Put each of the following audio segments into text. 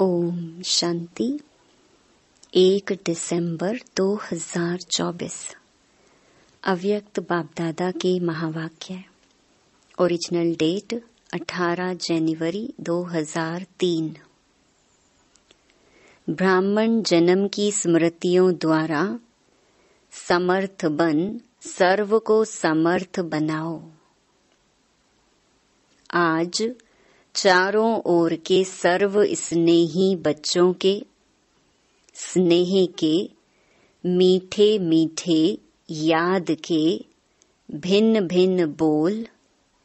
ओम शांति। 1 दिसंबर 2024 अव्यक्त बाप दादा के महावाक्य। ओरिजिनल डेट 18 जनवरी 2003। ब्राह्मण जन्म की स्मृतियों द्वारा समर्थ बन सर्व को समर्थ बनाओ। आज चारों ओर के सर्व स्नेही बच्चों के स्नेह के मीठे मीठे याद के भिन्न भिन्न बोल,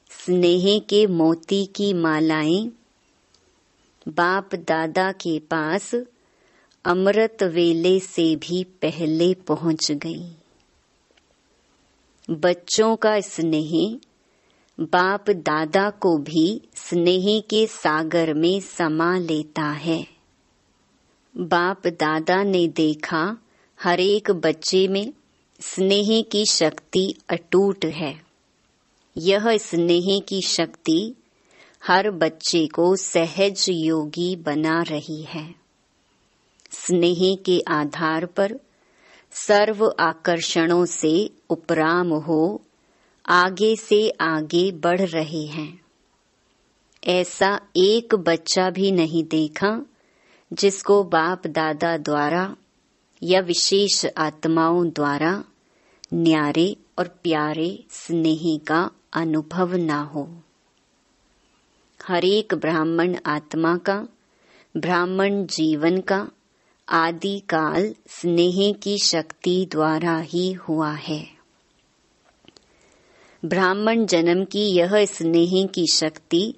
स्नेह के मोती की मालाएं बाप दादा के पास अमृत वेले से भी पहले पहुंच गई। बच्चों का स्नेह बाप दादा को भी स्नेह के सागर में समा लेता है। बाप दादा ने देखा हर एक बच्चे में स्नेह की शक्ति अटूट है। यह स्नेह की शक्ति हर बच्चे को सहज योगी बना रही है। स्नेह के आधार पर सर्व आकर्षणों से उपराम हो आगे से आगे बढ़ रहे हैं। ऐसा एक बच्चा भी नहीं देखा जिसको बाप दादा द्वारा या विशेष आत्माओं द्वारा न्यारे और प्यारे स्नेह का अनुभव ना हो। हर एक ब्राह्मण आत्मा का, ब्राह्मण जीवन का आदि काल स्नेह की शक्ति द्वारा ही हुआ है। ब्राह्मण जन्म की यह स्नेह की शक्ति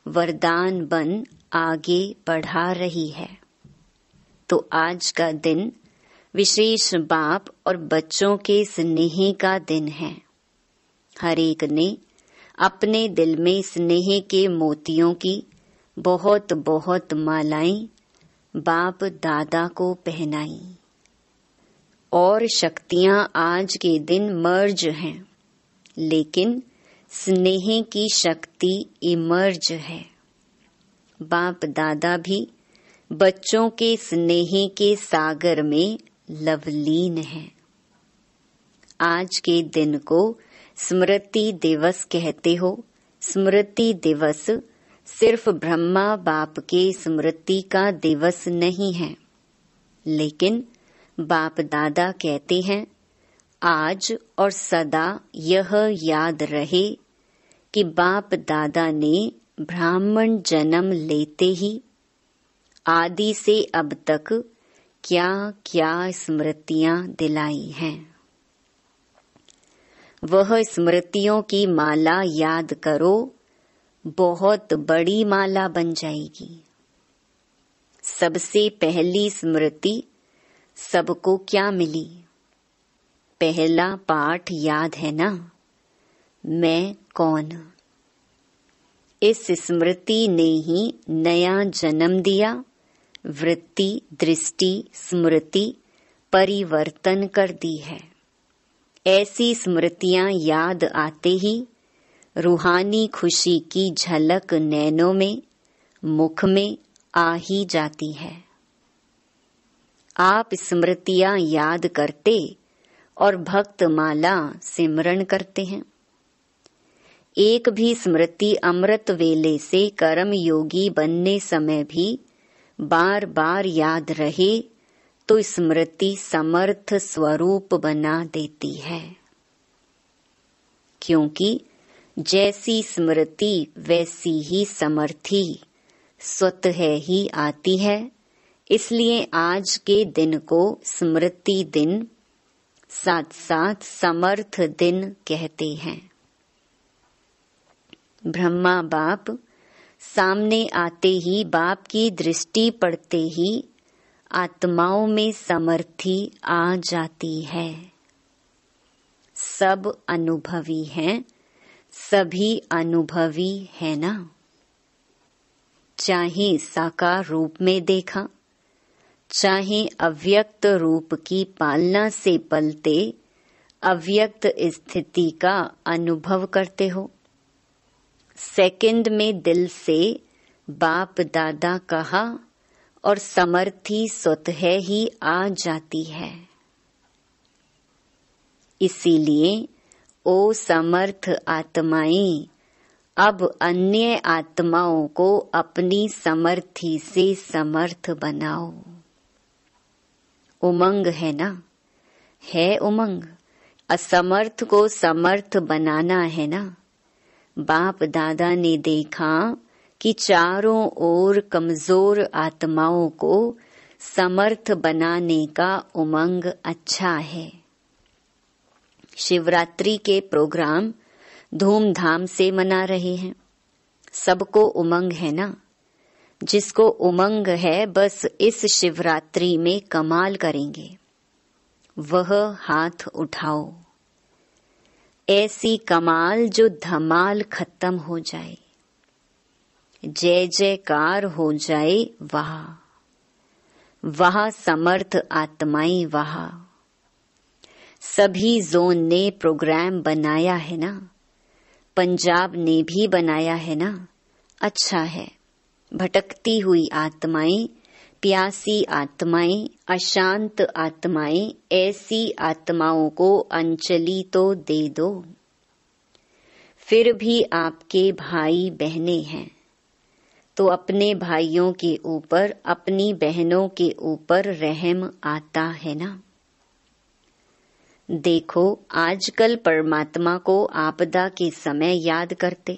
वरदान बन आगे बढ़ा रही है। तो आज का दिन विशेष बाप और बच्चों के स्नेह का दिन है। हर एक ने अपने दिल में स्नेह के मोतियों की बहुत बहुत मालाएं बाप दादा को पहनाई। और शक्तियां आज के दिन मर्ज हैं, लेकिन स्नेह की शक्ति इमर्ज है। बाप दादा भी बच्चों के स्नेह के सागर में लवलीन है। आज के दिन को स्मृति दिवस कहते हो। स्मृति दिवस सिर्फ ब्रह्मा बाप के स्मृति का दिवस नहीं है, लेकिन बाप दादा कहते हैं आज और सदा यह याद रहे कि बाप दादा ने ब्राह्मण जन्म लेते ही आदि से अब तक क्या क्या स्मृतियां दिलाई हैं। वह स्मृतियों की माला याद करो, बहुत बड़ी माला बन जाएगी। सबसे पहली स्मृति सबको क्या मिली? पहला पाठ याद है ना? मैं कौन? इस स्मृति ने ही नया जन्म दिया। वृत्ति, दृष्टि, स्मृति परिवर्तन कर दी है। ऐसी स्मृतियां याद आते ही रूहानी खुशी की झलक नैनों में, मुख में आ ही जाती है। आप स्मृतियां याद करते और भक्त माला सिमरन करते हैं। एक भी स्मृति अमृत वेले से कर्म योगी बनने समय भी बार बार याद रहे तो स्मृति समर्थ स्वरूप बना देती है। क्योंकि जैसी स्मृति वैसी ही समर्थी स्वतः ही आती है। इसलिए आज के दिन को स्मृति दिन साथ साथ समर्थ दिन कहते हैं। ब्रह्मा बाप सामने आते ही, बाप की दृष्टि पड़ते ही आत्माओं में समर्थी आ जाती है। सब अनुभवी हैं, सभी अनुभवी है ना? चाहे साकार रूप में देखा, चाहे अव्यक्त रूप की पालना से पलते अव्यक्त स्थिति का अनुभव करते हो। सेकंड में दिल से बाप दादा कहा और समर्थी स्वतः ही आ जाती है। इसीलिए ओ समर्थ आत्माएं, अब अन्य आत्माओं को अपनी समर्थी से समर्थ बनाओ। उमंग है ना? है उमंग। असमर्थ को समर्थ बनाना है ना? बाप दादा ने देखा कि चारों ओर कमजोर आत्माओं को समर्थ बनाने का उमंग अच्छा है। शिवरात्रि के प्रोग्राम धूमधाम से मना रहे हैं। सबको उमंग है ना? जिसको उमंग है बस इस शिवरात्रि में कमाल करेंगे, वह हाथ उठाओ। ऐसी कमाल जो धमाल खत्म हो जाए, जय जयकार हो जाए। वहाँ समर्थ आत्माएं, वहाँ सभी जोन ने प्रोग्राम बनाया है ना? पंजाब ने भी बनाया है ना? अच्छा है। भटकती हुई आत्माएं, प्यासी आत्माएं, अशांत आत्माएं, ऐसी आत्माओं को अंजलि तो दे दो। फिर भी आपके भाई बहनें हैं तो अपने भाइयों के ऊपर, अपनी बहनों के ऊपर रहम आता है ना? देखो, आजकल परमात्मा को आपदा के समय याद करते,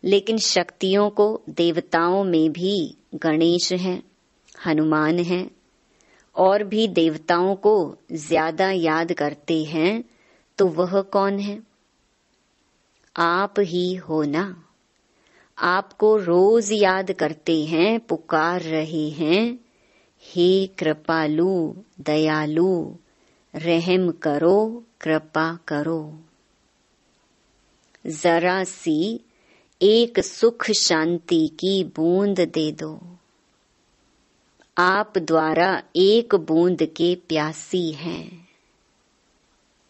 लेकिन शक्तियों को, देवताओं में भी गणेश हैं, हनुमान हैं, और भी देवताओं को ज्यादा याद करते हैं। तो वह कौन है? आप ही हो ना? आपको रोज याद करते हैं, पुकार रहे हैं, हे कृपालु दयालु, रहम करो, कृपा करो। जरा सी एक सुख शांति की बूंद दे दो। आप द्वारा एक बूंद के प्यासी हैं,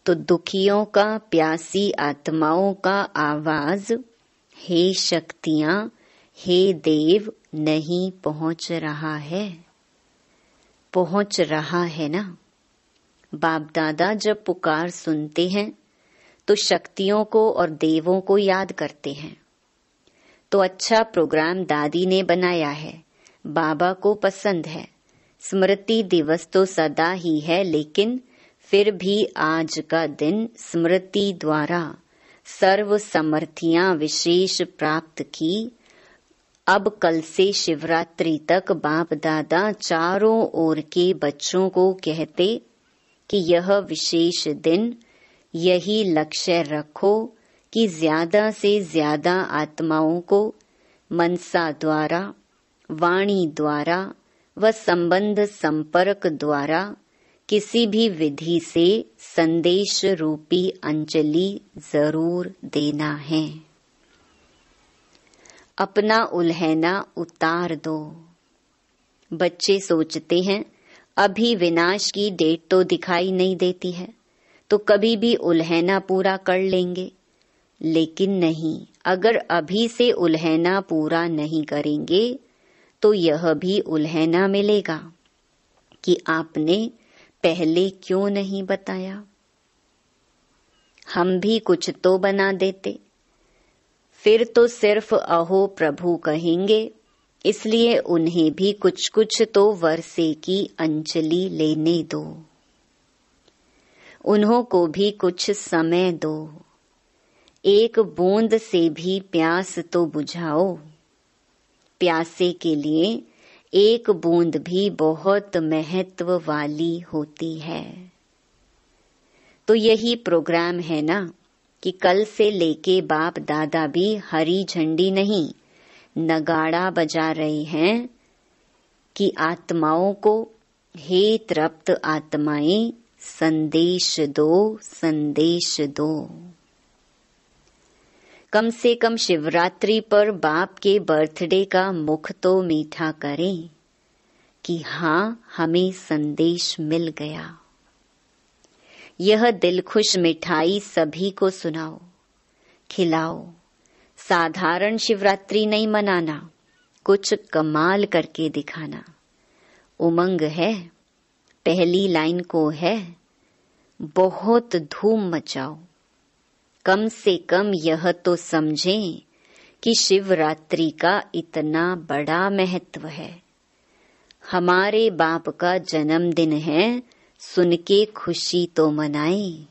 तो दुखियों का, प्यासी आत्माओं का आवाज, हे शक्तियां, हे देव, नहीं पहुंच रहा है? पहुंच रहा है ना? बाप दादा जब पुकार सुनते हैं तो शक्तियों को और देवों को याद करते हैं। तो अच्छा प्रोग्राम दादी ने बनाया है, बाबा को पसंद है। स्मृति दिवस तो सदा ही है, लेकिन फिर भी आज का दिन स्मृति द्वारा सर्व समर्थियां विशेष प्राप्त की। अब कल से शिवरात्रि तक बाप दादा चारों ओर के बच्चों को कहते कि यह विशेष दिन, यही लक्ष्य रखो कि ज्यादा से ज्यादा आत्माओं को मनसा द्वारा, वाणी द्वारा व संबंध संपर्क द्वारा किसी भी विधि से संदेश रूपी अंजलि जरूर देना है। अपना उल्हैना उतार दो। बच्चे सोचते हैं अभी विनाश की डेट तो दिखाई नहीं देती है, तो कभी भी उल्हैना पूरा कर लेंगे। लेकिन नहीं, अगर अभी से उल्हैना पूरा नहीं करेंगे तो यह भी उल्हैना मिलेगा कि आपने पहले क्यों नहीं बताया। हम भी कुछ तो बना देते, फिर तो सिर्फ अहो प्रभु कहेंगे। इसलिए उन्हें भी कुछ कुछ तो वर्षे की अंजलि लेने दो, उन्हों को भी कुछ समय दो। एक बूंद से भी प्यास तो बुझाओ। प्यासे के लिए एक बूंद भी बहुत महत्व वाली होती है। तो यही प्रोग्राम है ना कि कल से लेके बाप दादा भी हरी झंडी नहीं, नगाड़ा बजा रहे हैं कि आत्माओं को, हे तृप्त आत्माएं, संदेश दो, संदेश दो। कम से कम शिवरात्रि पर बाप के बर्थडे का मुख तो मीठा करें कि हाँ, हमें संदेश मिल गया। यह दिलखुश मिठाई सभी को सुनाओ, खिलाओ। साधारण शिवरात्रि नहीं मनाना, कुछ कमाल करके दिखाना। उमंग है, पहली लाइन को है, बहुत धूम मचाओ। कम से कम यह तो समझें कि शिवरात्रि का इतना बड़ा महत्व है। हमारे बाप का जन्मदिन है, सुन के खुशी तो मनाएं।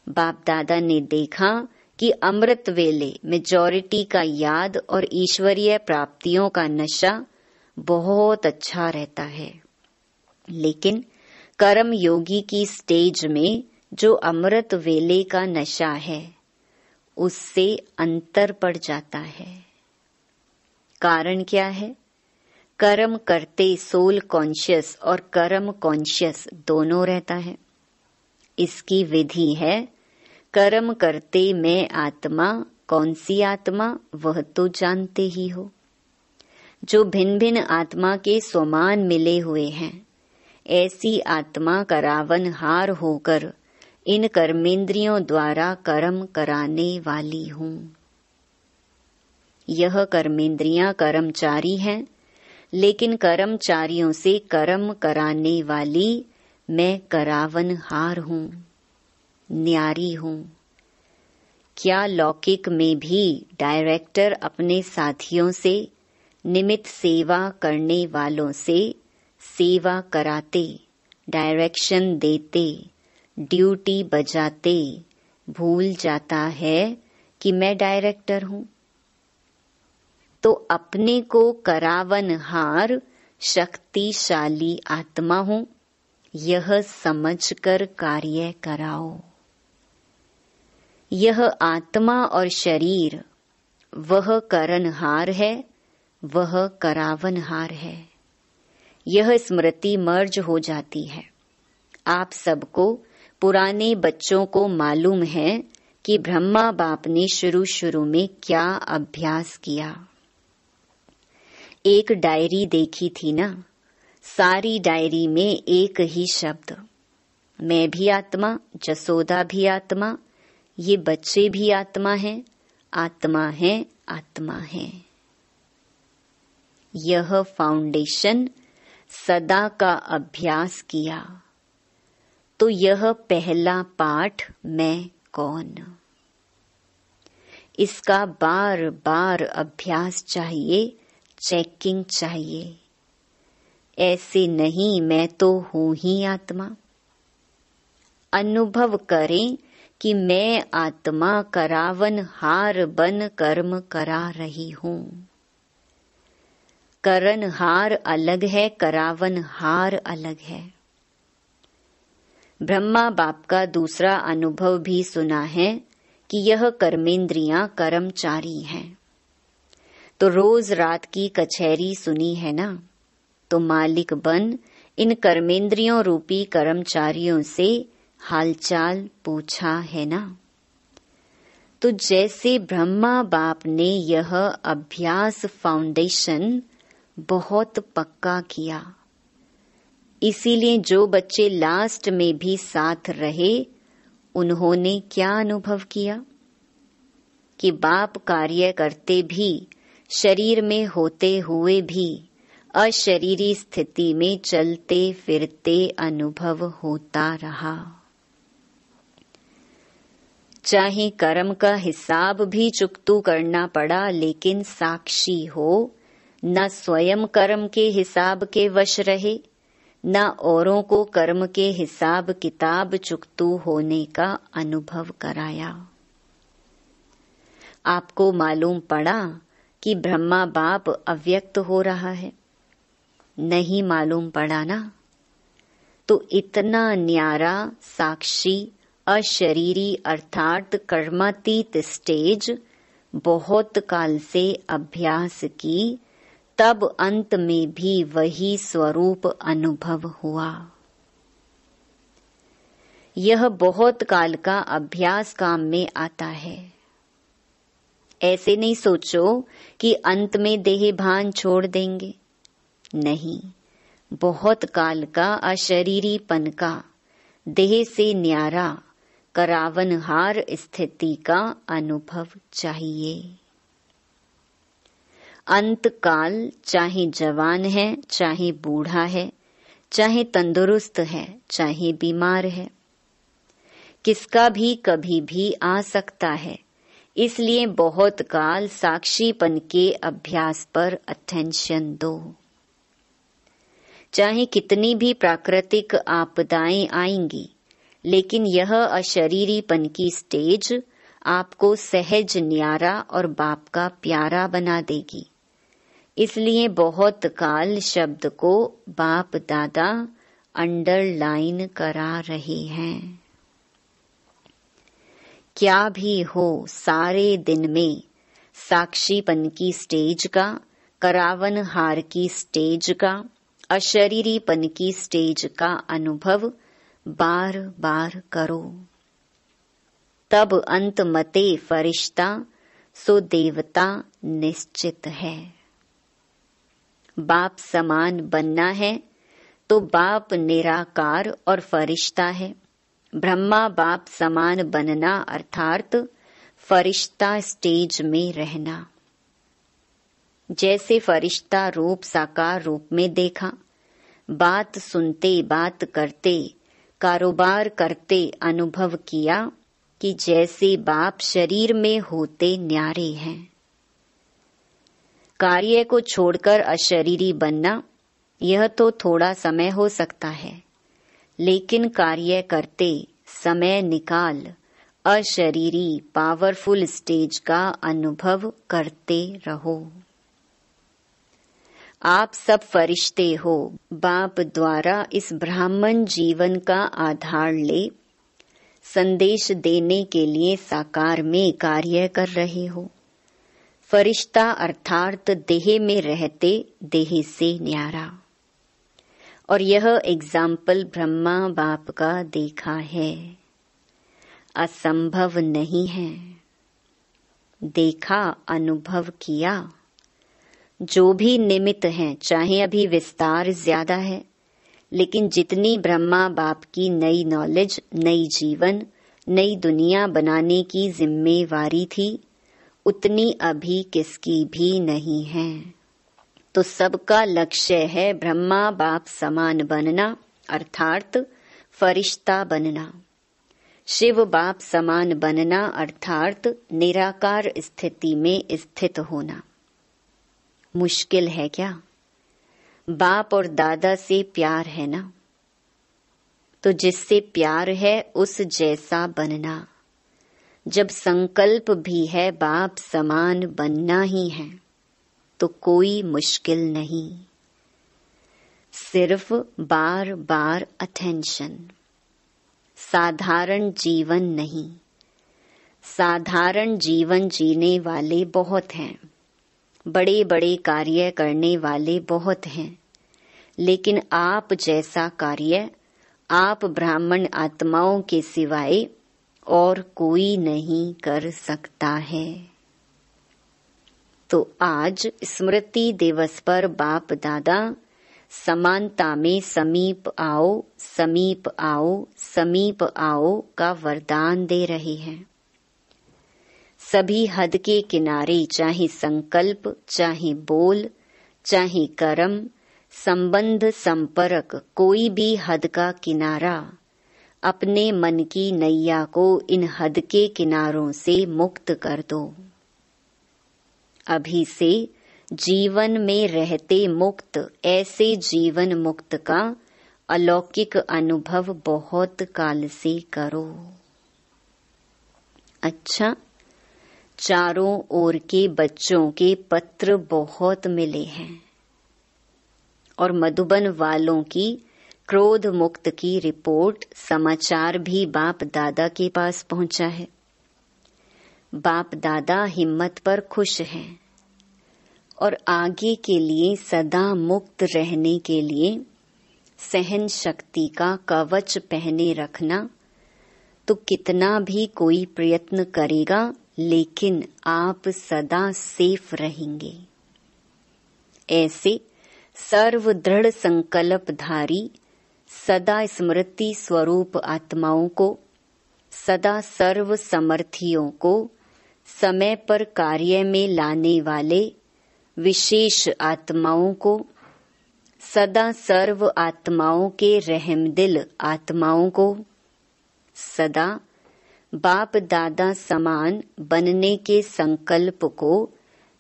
बाप दादा ने देखा कि अमृत वेले मेजॉरिटी का याद और ईश्वरीय प्राप्तियों का नशा बहुत अच्छा रहता है, लेकिन कर्म योगी की स्टेज में जो अमृत वेले का नशा है उससे अंतर पड़ जाता है। कारण क्या है? कर्म करते सोल कॉन्शियस और कर्म कॉन्शियस दोनों रहता है। इसकी विधि है, कर्म करते मैं आत्मा, कौन सी आत्मा वह तो जानते ही हो। जो भिन्न भिन्न आत्मा के समान मिले हुए हैं, ऐसी आत्मा का रावणहार होकर इन कर्मेंद्रियों द्वारा कर्म कराने वाली हूँ। यह कर्मेंद्रियां कर्मचारी हैं, लेकिन कर्मचारियों से कर्म कराने वाली मैं करावनहार हूँ, न्यारी हूँ। क्या लौकिक में भी डायरेक्टर अपने साथियों से, निमित्त सेवा करने वालों से सेवा कराते, डायरेक्शन देते, ड्यूटी बजाते भूल जाता है कि मैं डायरेक्टर हूँ? तो अपने को करावनहार शक्तिशाली आत्मा हूँ, यह समझकर कार्य कराओ। यह आत्मा और शरीर वह करनहार है, वह करावनहार है। यह स्मृति मर्ज हो जाती है। आप सबको, पुराने बच्चों को मालूम है कि ब्रह्मा बाप ने शुरू शुरू में क्या अभ्यास किया। एक डायरी देखी थी ना, सारी डायरी में एक ही शब्द, मैं भी आत्मा, जसोदा भी आत्मा, ये बच्चे भी आत्मा हैं, आत्मा है, आत्मा है। यह फाउंडेशन सदा का अभ्यास किया तो यह पहला पाठ, मैं कौन, इसका बार बार अभ्यास चाहिए, चेकिंग चाहिए। ऐसे नहीं मैं तो हूं ही आत्मा। अनुभव करें कि मैं आत्मा करावनहार बन कर्म करा रही हूं। करनहार अलग है, करावनहार अलग है। ब्रह्मा बाप का दूसरा अनुभव भी सुना है कि यह कर्मेंद्रियां कर्मचारी हैं। तो रोज रात की कचहरी सुनी है ना, तो मालिक बन इन कर्मेंद्रियों रूपी कर्मचारियों से हालचाल पूछा है ना। तो जैसे ब्रह्मा बाप ने यह अभ्यास फाउंडेशन बहुत पक्का किया, इसीलिए जो बच्चे लास्ट में भी साथ रहे, उन्होंने क्या अनुभव किया कि बाप कार्य करते भी, शरीर में होते हुए भी अशरीरी स्थिति में चलते फिरते अनुभव होता रहा। चाहे कर्म का हिसाब भी चुकतू करना पड़ा, लेकिन साक्षी हो, न स्वयं कर्म के हिसाब के वश रहे, न औरों को कर्म के हिसाब किताब चुकतू होने का अनुभव कराया। आपको मालूम पड़ा कि ब्रह्मा बाप अव्यक्त हो रहा है? नहीं मालूम पड़ा ना? तो इतना न्यारा साक्षी अशरीरी अर्थात कर्मातीत स्टेज बहुत काल से अभ्यास की, तब अंत में भी वही स्वरूप अनुभव हुआ। यह बहुत काल का अभ्यास काम में आता है। ऐसे नहीं सोचो कि अंत में देह भान छोड़ देंगे, नहीं, बहुत काल का अशरीरीपन का, देह से न्यारा करावनहार स्थिति का अनुभव चाहिए। अंत काल चाहे जवान है, चाहे बूढ़ा है, चाहे तंदुरुस्त है, चाहे बीमार है, किसका भी कभी भी आ सकता है। इसलिए बहुत काल साक्षीपन के अभ्यास पर अटेंशन दो। चाहे कितनी भी प्राकृतिक आपदाएं आएंगी, लेकिन यह अशरीरीपन की स्टेज आपको सहज न्यारा और बाप का प्यारा बना देगी। इसलिए बहुत काल शब्द को बाप दादा अंडरलाइन करा रहे हैं। क्या भी हो, सारे दिन में साक्षीपन की स्टेज का, करावन हार की स्टेज का, अशरीरीपन की स्टेज का अनुभव बार बार करो। तब अंत मते फरिश्ता सो देवता निश्चित है। बाप समान बनना है तो बाप निराकार और फरिश्ता है। ब्रह्मा बाप समान बनना अर्थात फरिश्ता स्टेज में रहना। जैसे फरिश्ता रूप साकार रूप में देखा, बात सुनते, बात करते, कारोबार करते अनुभव किया कि जैसे बाप शरीर में होते न्यारे हैं। कार्य को छोड़कर अशरीरी बनना, यह तो थोड़ा समय हो सकता है, लेकिन कार्य करते समय निकाल अशरीरी पावरफुल स्टेज का अनुभव करते रहो। आप सब फरिश्ते हो। बाप द्वारा इस ब्राह्मण जीवन का आधार ले संदेश देने के लिए साकार में कार्य कर रहे हो। फरिश्ता अर्थात देह में रहते देह से न्यारा। और यह एग्जाम्पल ब्रह्मा बाप का देखा है, असंभव नहीं है। देखा, अनुभव किया। जो भी निमित्त हैं, चाहे अभी विस्तार ज्यादा है, लेकिन जितनी ब्रह्मा बाप की नई नॉलेज, नई जीवन, नई दुनिया बनाने की जिम्मेवारी थी, उतनी अभी किसकी भी नहीं है। तो सबका लक्ष्य है ब्रह्मा बाप समान बनना अर्थात फरिश्ता बनना, शिव बाप समान बनना अर्थात निराकार स्थिति में स्थित होना। मुश्किल है क्या? बाप और दादा से प्यार है ना, तो जिससे प्यार है उस जैसा बनना। जब संकल्प भी है बाप समान बनना ही है, तो कोई मुश्किल नहीं, सिर्फ बार बार अटेंशन। साधारण जीवन नहीं। साधारण जीवन जीने वाले बहुत हैं, बड़े बड़े कार्य करने वाले बहुत हैं, लेकिन आप जैसा कार्य आप ब्राह्मण आत्माओं के सिवाय और कोई नहीं कर सकता है। तो आज स्मृति दिवस पर बाप दादा समानता में समीप आओ, समीप आओ, समीप आओ का वरदान दे रहे हैं। सभी हद के किनारे, चाहे संकल्प, चाहे बोल, चाहे कर्म, संबंध, संपर्क, कोई भी हद का किनारा, अपने मन की नैया को इन हद के किनारों से मुक्त कर दो। अभी से जीवन में रहते मुक्त, ऐसे जीवन मुक्त का अलौकिक अनुभव बहुत काल से करो। अच्छा, चारों ओर के बच्चों के पत्र बहुत मिले हैं और मधुबन वालों की क्रोध मुक्त की रिपोर्ट, समाचार भी बाप दादा के पास पहुंचा है। बाप दादा हिम्मत पर खुश हैं और आगे के लिए सदा मुक्त रहने के लिए सहन शक्ति का कवच पहने रखना। तो कितना भी कोई प्रयत्न करेगा, लेकिन आप सदा सेफ रहेंगे। ऐसे सर्व दृढ़ संकल्पधारी सदा स्मृति स्वरूप आत्माओं को, सदा सर्व समर्थियों को समय पर कार्य में लाने वाले विशेष आत्माओं को, सदा सर्व आत्माओं के रहमदिल आत्माओं को, सदा बाप दादा समान बनने के संकल्प को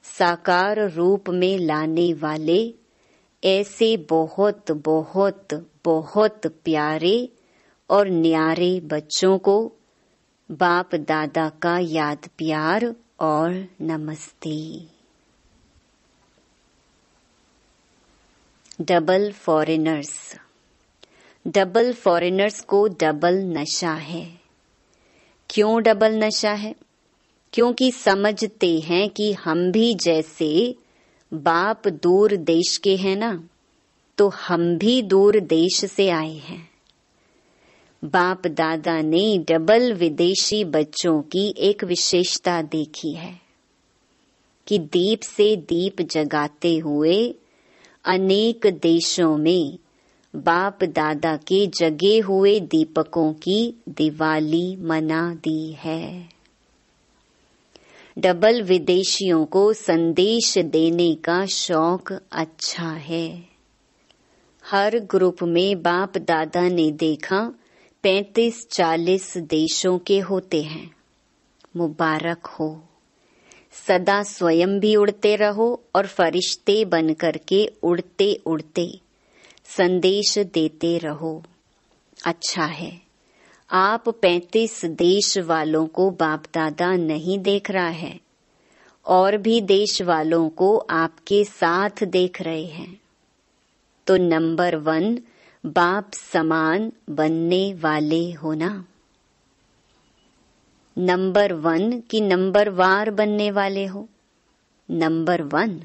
साकार रूप में लाने वाले ऐसे बहुत बहुत बहुत प्यारे और न्यारे बच्चों को बाप दादा का याद प्यार और नमस्ते। Double foreigners. डबल फॉरेनर्स को डबल नशा है। क्यों डबल नशा है? क्योंकि समझते हैं कि हम भी जैसे बाप दूर देश के हैं ना, तो हम भी दूर देश से आए हैं। बाप दादा ने डबल विदेशी बच्चों की एक विशेषता देखी है कि दीप से दीप जगाते हुए अनेक देशों में बाप दादा के जगे हुए दीपकों की दिवाली मना दी है। डबल विदेशियों को संदेश देने का शौक अच्छा है। हर ग्रुप में बाप दादा ने देखा 35-40 देशों के होते हैं। मुबारक हो। सदा स्वयं भी उड़ते रहो और फरिश्ते बन करके उड़ते उड़ते संदेश देते रहो। अच्छा है। आप 35 देश वालों को बाप दादा नहीं देख रहा है, और भी देश वालों को आपके साथ देख रहे हैं। तो नंबर 1 बाप समान बनने वाले हो ना। नंबर 1 की नंबर वार बनने वाले हो? नंबर 1,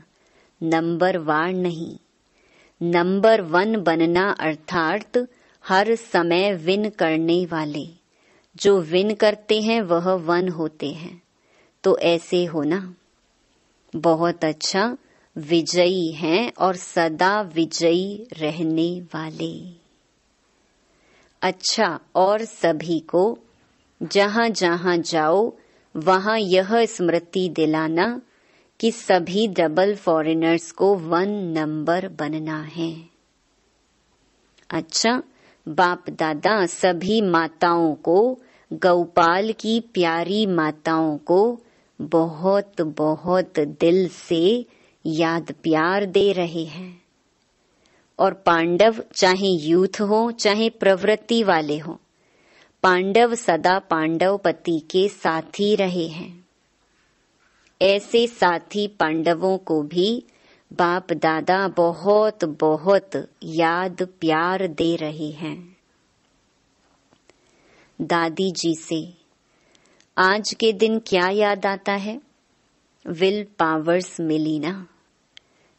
नंबर वार नहीं। नंबर 1 बनना अर्थात हर समय विन करने वाले। जो विन करते हैं वह 1 होते हैं। तो ऐसे हो ना। बहुत अच्छा। विजयी हैं और सदा विजयी रहने वाले। अच्छा, और सभी को जहां जहां जाओ वहां यह स्मृति दिलाना कि सभी डबल फॉरेनर्स को 1 नंबर बनना है। अच्छा, बाप दादा सभी माताओं को, गौपाल की प्यारी माताओं को बहुत बहुत दिल से याद प्यार दे रहे हैं। और पांडव चाहे यूथ हो चाहे प्रवृत्ति वाले हो, पांडव सदा पांडवपति के साथी रहे हैं। ऐसे साथी पांडवों को भी बाप दादा बहुत बहुत याद प्यार दे रहे हैं। दादी जी से आज के दिन क्या याद आता है? विल पावर्स मिली ना।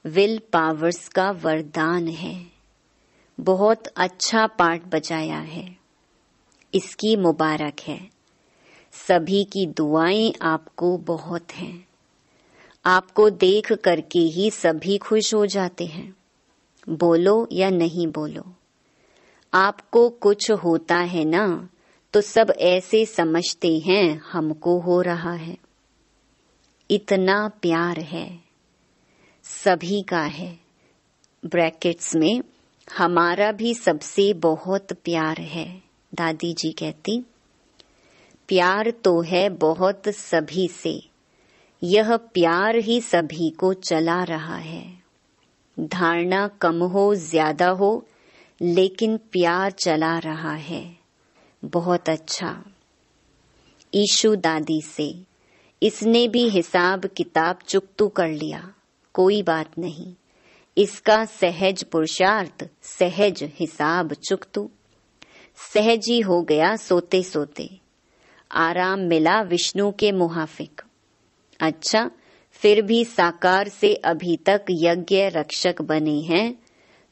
विल पावर्स का वरदान है। बहुत अच्छा पाठ बजाया है, इसकी मुबारक है। सभी की दुआएं आपको बहुत हैं। आपको देख करके ही सभी खुश हो जाते हैं। बोलो या नहीं बोलो, आपको कुछ होता है ना, तो सब ऐसे समझते हैं हमको हो रहा है। इतना प्यार है, सभी का है। ब्रैकेट्स में हमारा भी सबसे बहुत प्यार है। दादी जी कहती, प्यार तो है बहुत सभी से, यह प्यार ही सभी को चला रहा है। धारणा कम हो ज्यादा हो, लेकिन प्यार चला रहा है। बहुत अच्छा। ईशु दादी से इसने भी हिसाब किताब चुकतू कर लिया, कोई बात नहीं। इसका सहज पुरुषार्थ, सहज हिसाब चुकतू। सहज ही हो गया सोते सोते। आराम मिला विष्णु के मुहाफिक। अच्छा, फिर भी साकार से अभी तक यज्ञ रक्षक बने हैं,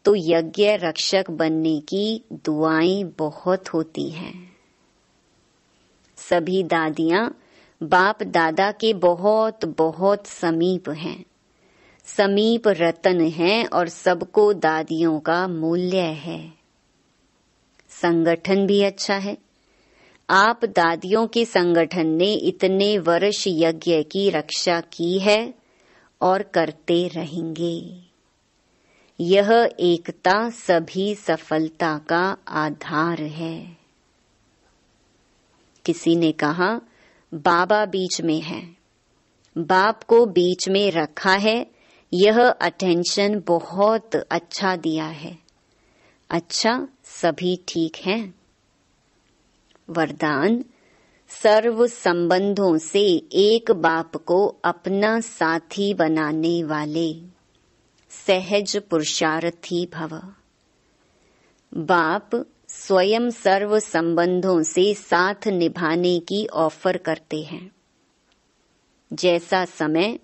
तो यज्ञ रक्षक बनने की दुआएं बहुत होती हैं। सभी दादियां बाप दादा के बहुत बहुत समीप हैं। समीप रतन हैं और सबको दादियों का मूल्य है। संगठन भी अच्छा है। आप दादियों के संगठन ने इतने वर्ष यज्ञ की रक्षा की है और करते रहेंगे। यह एकता सभी सफलता का आधार है। किसी ने कहा, बाबा बीच में है, बाप को बीच में रखा है, यह अटेंशन बहुत अच्छा दिया है। अच्छा, सभी ठीक हैं। वरदान, सर्व संबंधों से एक बाप को अपना साथी बनाने वाले सहज पुरुषार्थी भव। बाप स्वयं सर्व संबंधों से साथ निभाने की ऑफर करते हैं। जैसा समय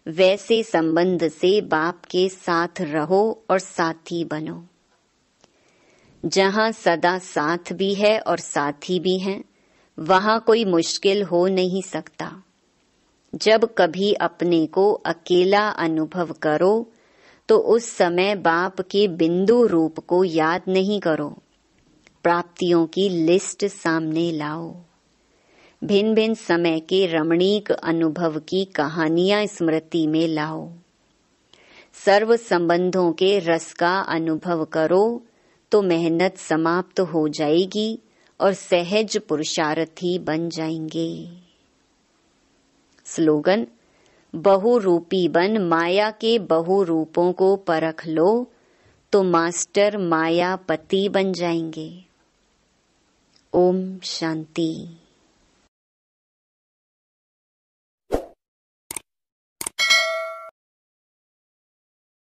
वैसे संबंध से बाप के साथ रहो और साथी बनो। जहाँ सदा साथ भी है और साथी भी हैं, वहाँ कोई मुश्किल हो नहीं सकता। जब कभी अपने को अकेला अनुभव करो तो उस समय बाप के बिंदु रूप को याद नहीं करो, प्राप्तियों की लिस्ट सामने लाओ। भिन्न भिन्न समय के रमणीक अनुभव की कहानियां स्मृति में लाओ। सर्व संबंधों के रस का अनुभव करो तो मेहनत समाप्त हो जाएगी और सहज पुरुषार्थी बन जाएंगे। स्लोगन, बहुरूपी बन माया के बहुरूपों को परख लो तो मास्टर मायापति बन जाएंगे। ओम शांति।